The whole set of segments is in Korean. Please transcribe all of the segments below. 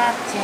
야채.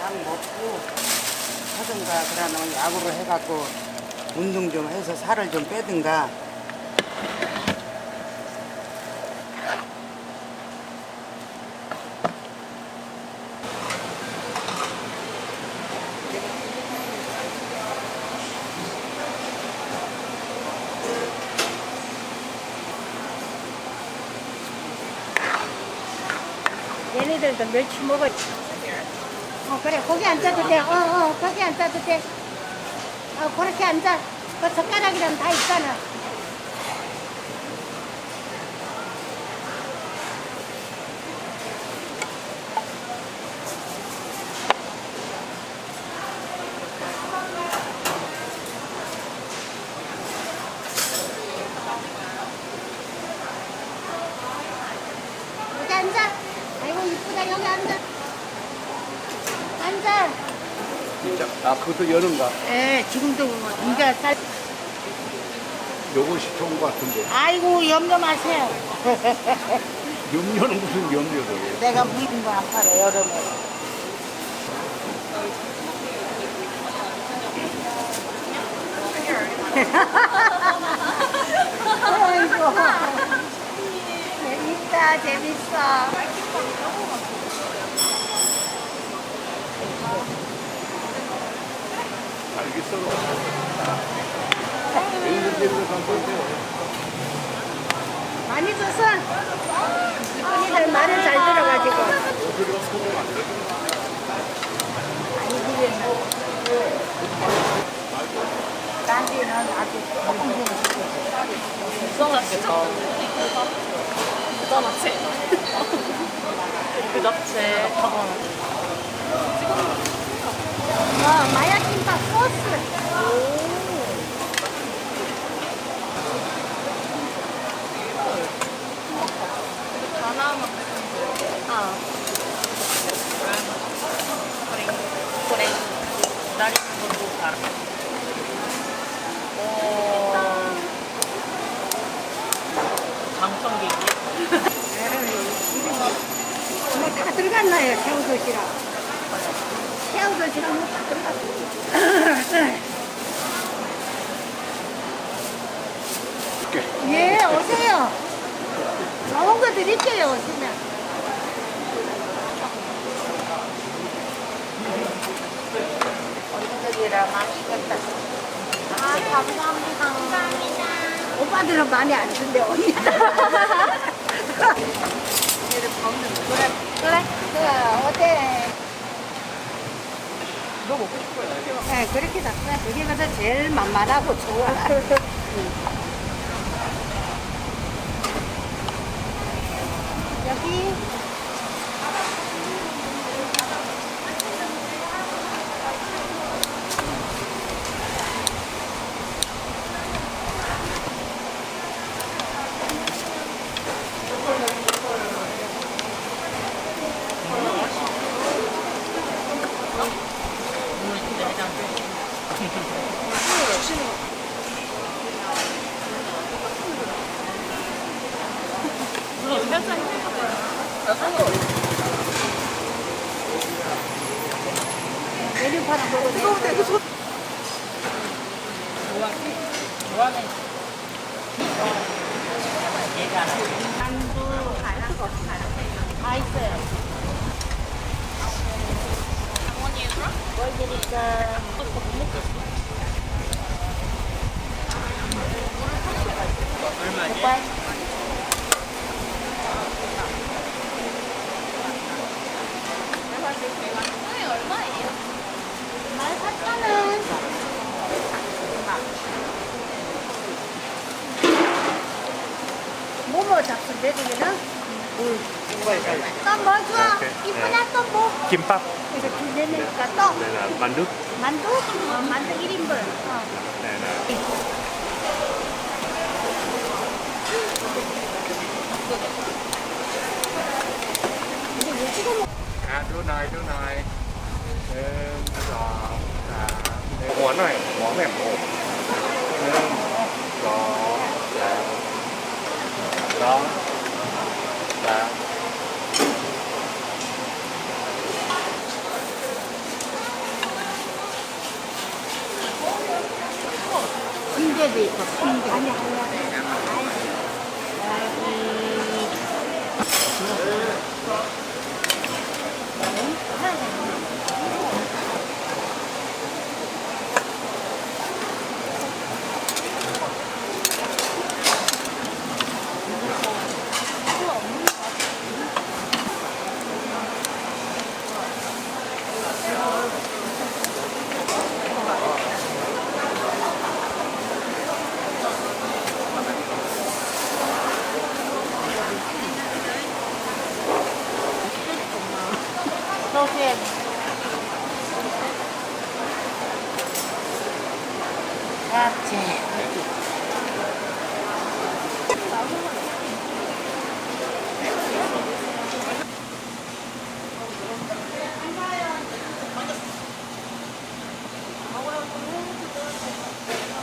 약 먹고 하든가 그러면 약으로 해갖고 운동 좀 해서 살을 좀 빼든가. 얘네들도 멸치 먹어. 그래, 거기 앉아도 돼. 거기 앉아도 돼. 그렇게 앉아. 그 젓가락이랑 다 있잖아. 여기 앉아. 아이고, 이쁘다. 여기 앉아. 앉아. 진짜 그것도 여는가? 예, 지금도 이제 살. 요것이 좋은 것 같은데. 아이고, 염려 마세요. 염려는 무슨 염려를? 내가 물린 거 안 팔아, 여름에. 아이고. 재밌다, 재밌어. 알겠어. 일일이 많이 줬어. 이쁜이들 말을 잘 들어가지고. 많이 드렸나? 딴지는 아주 부담났겠다. 부담났지? 그 잡채. 마야김밥 소스. 하나만. 그래. 기다리는 것도 잘. 장청기기. 다 들어갔나요, 새우젓이랑? 새우젓이랑 다 들어갔어요. 예, 오세요. 좋은 거 드릴게요, 오시면. 언니들이라 맛있겠다. 감사합니다. 감사합니다. 오빠들은 많이 안 준대, 언니. 그래, 어때? 너 먹고 싶어요? 네, 그렇게 닦아야 그게 가서 제일 만만하고 좋아. 여기 메뉴판은 먹어도 다 있어요. 뭘 드릴까? 얼마지? 얼마예요? 14,000원. 뭐뭐 잡수인데 그게는? 또 뭐 좋아? 이쁘다 또 뭐? 김밥. 이거 두 개니까 또 Đây là 만두. 만두? 만두 1인분. Đây là 이게 왜 찍어 먹? Đưa này. Món này, món này một. Đó. Đó. 군대도 있고 군대. 아니야. 소주에